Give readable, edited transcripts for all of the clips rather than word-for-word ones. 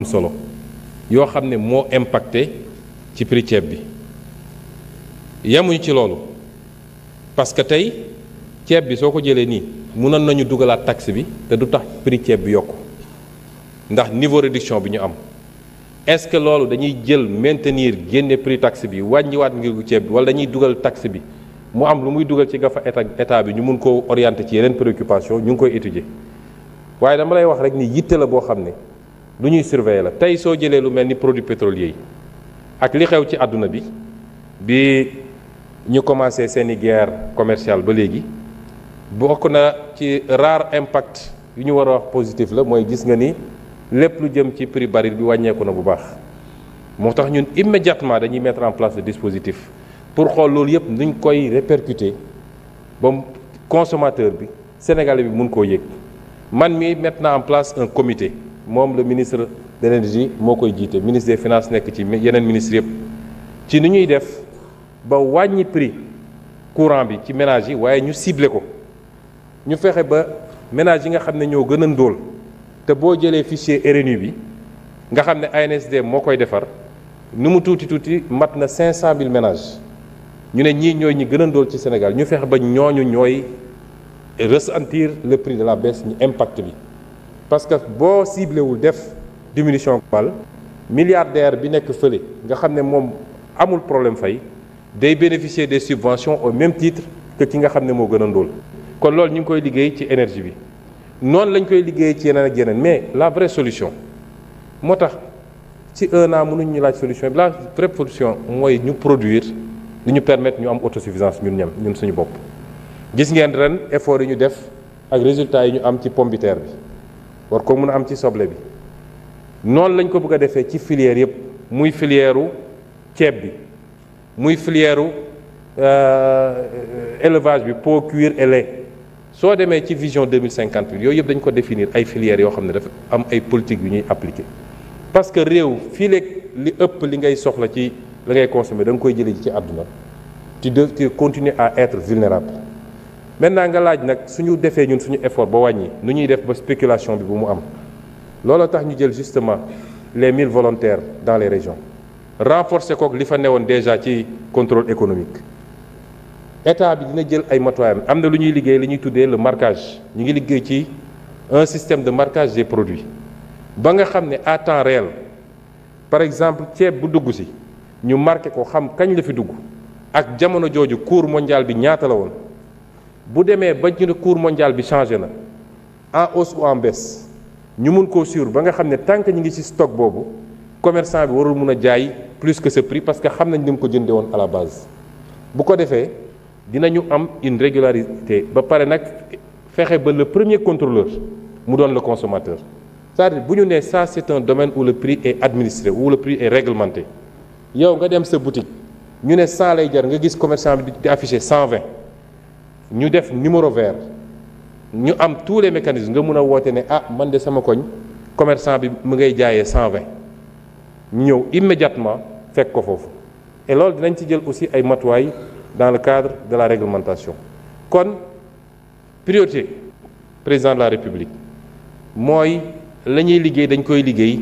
solo yoo xam ne moo impacté ci prix ceeb bi yemuñu ci loolu parce que tey ceeb bi soo ko jëlee nii mënoon nañu dugalaat taxe bi te du tax prix ceeb bi yokku ndax niveau réduction bi ñu am est-ce que loolu dañuy jël maintenir génne prix taxe bi wàññiwaat ngir ceeb bi wala dañuy dugal taxe bi mu am lu muy dugal ci gafa état bi ñu mun koo orienter ci yeneen préoccupation ñu ngi koy étudier waaye dama lay wax rek ni yitte la boo xam ne lu ñuy surveiller la tey soo jëlee lu mel ni produits pétroliers yi ak li xew ci àdduna bi ñu commencé seeni guerre commerciale ba léegi bokk na ci rare impact yu ñu war a wax positif la mooy gis nga ni lépp lu jëm ci prix baril bi wàññeeku na bu baax moo tax ñun immédiatement dañuy mettre en place le dispositif pour xool loolu yëpp nuñ koy répercuter ba consommateur bi sénégalais bi mun koo yëg man mi mettre na en place un comité moom le ministre de l'énergie moo koy jiite ministre des finances nekk ci yeneen ministres yëpp ci ni ñuy def ba wàññi prix courant bi ci ménage yi waaye ñu ciblé ko ñu fexe ba ménage yi nga xam ne ñoo gën a ndóol te boo jëlee fichier RNU bi nga xam ne ANSD moo koy defar nu mu tuuti mat na 500 000 ménages ñu ne ñii ñooy ñi gën a ndóol ci Sénégal ñu fexe ba ñooñu ñooy ressentir le prix de la baisse ñu impact bi parce que boo ciblé wul def diminution globale milliardaire bi nekk fële nga xam ne moom amul problème fay day bénéficier des subventions au même titre que ki nga xam ne moo gën a ndóol kon loolu ñu ngi koy liggéey ci énergie bi noonu lañ koy liggéey ci yeneen ak yeneen mais la vraie solution moo tax ci 1 an mënuñ ñu laaj solution bi la vraie solution mooy ñu produire li ñu permettre ñu am autosuffisance ñun suñu bopp gis ngeen ren effort yi ñu def ak résultats yi ñu am ci pomme de terre bi war ko mën a am ci soble bi noonu lañ ko bëgg a defee ci filière yëpp muy filière u ceeb bi muy filière u élevage bi pot cuir et lait soo demee ci vision 2058 yooyu yëpp dañ ko définir ay filières yoo xam ne dafa am ay politique yu ñuy appliquer parce que réew fii léegi li ëpp li ngay soxla ci la ngay consommer da nga koy jëlee ci àdduna tu continues à être vulnérable maintenant nga laaj nag suñu defee ñun suñu effort ba wàññi nu ñuy def ba spéculation bi bu mu am loolu tax ñu jël justement les 1000 volontaires dans les régions renforcer kook li fa newoon déjà ci contrôle économique état bi dina jël ay matuwaayam am na lu ñuy liggéey li ñuy tuddee le marquage ñu ngi liggéey ci un système de marquage des produits ba nga xam ne à temps réel par exemple ceeb bu dugg si ñu marqué ko xam kañ la fi dugg ak jamono jooju cours mondial bi ñaata la woon bu demee ba ñu ne cours mondial bi changé na en hausse ou en baisse ñu mun koo suivre ba nga xam ne tant que ñu ngi ci stock boobu commerçant bi warul mun a jaay plus que ce prix parce que xam nañ ni mu ko jëndee woon à la base bu ko defee dinañu am une régularité ba pare nag fexe ba le premier contrôleur mu doon le consommateur c'est-à-dire bu ñu nee ça c'est un domaine où le prix est administré où le prix est réglementé yow nga dem sa boutique ñu ne 100 lay jar nga gis commerçant bi di affiché 120 ñu def numéro vert ñu am tous les mécanismes nga mun a woote ne ah man de sama koñ commerçant bi mu ngay jaayee 120 ñu ñëw immédiatement fekk ko foofu et loolu dinañ ci jël aussi ay matuwaay dans le cadre de la réglementation kon priorité président de la République mooy la ñuy liggéey dañ koy liggéey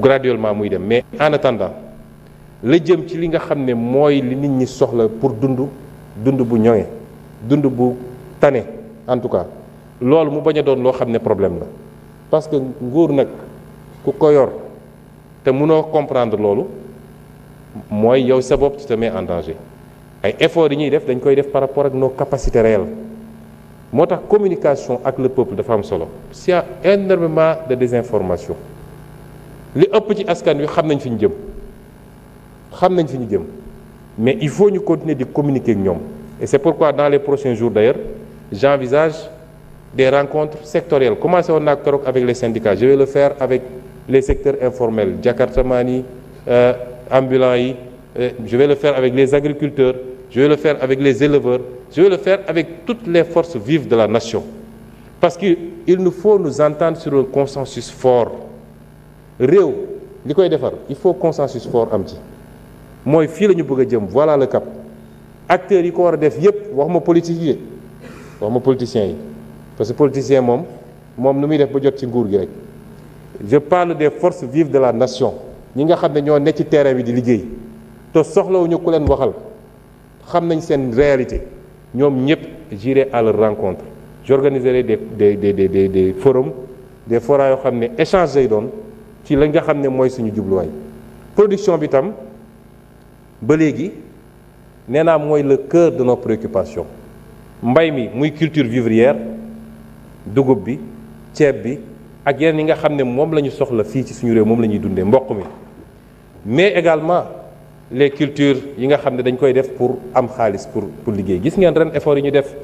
graduellement muy dem mais en attendant la jëm ci li nga xam ne mooy li nit ñi soxla pour dund bu ñoŋe dund bu tane en tout cas loolu mu bañ a doon loo xam ne problème la parce que nguur nag ku ko yor te mënoo comprendre loolu mooy yow sa bopp tu te mets en danger ay efforts yi ñuy def dañ koy def par rapport ak nos capacités réelles moo tax communication ak le peuple dafa am solo s'il y a énormément de désinformation li ëpp ci askan wi xam nañ fi ñu jëm mais il faut ñu continuer di communiquer ak ñoom et c'est pourquoi dans les prochains jours d'ailleurs j'envisage des rencontres sectorielles commencé woon naa keroog avec les syndicats je vais le faire avec les secteurs informels jakartamaan yi ambulants yi je vais le faire avec les agriculteurs je vais le faire avec les éleveurs je vais le faire avec toutes les forces vives de la nation parce que il nous faut nous entendre sur un consensus fort réew li koy defar il faut consensus fort am ci mooy fii la ñu bëgg a jëm voilà le cap acteurs yi ko war a def yépp waxuma politique yi waxuma politiciens yi parce que politicien moom nu muy def ba jot ci nguur gi rek je parle des forces vives de la nation ñi nga xam ne ñoo ne ci terrain bi di liggéey te soxlawuñu ku leen waxal xam nañ seen réalité ñoom ñëpp j'irai à leur rencontre j'organiserai des forums des forats yoo xam ne échange lay doon ci la nga xam ne mooy suñu jubluwaay production bi tam ba léegi nee naa mooy le cœur de nos préoccupations mbay mi muy culture vivrière dugub bi ceeb bi ak yeneen yi nga xam ne moom la ñu soxla fii ci suñu réew moom la ñuy dundee mboq mi mais également les cultures yi nga xam ne dañ koy def pour am xaalis pour liggéey gis ngeen ren effort yi ñu def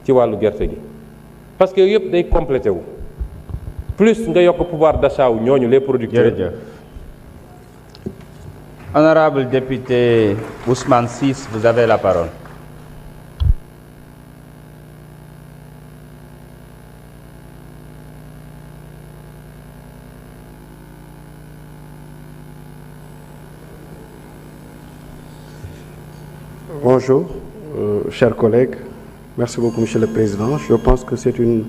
ci wàllu gerte gi parce que yëpp day complété wu plus nga yokk pouvoir d'achat wu ñooñu les producteurs. Jërëjëf. Honorable député Ousmane Ciss, vous avez la parole. Bonjour, chers collègues. Merci beaucoup, Monsieur le Président. Je pense que c'est une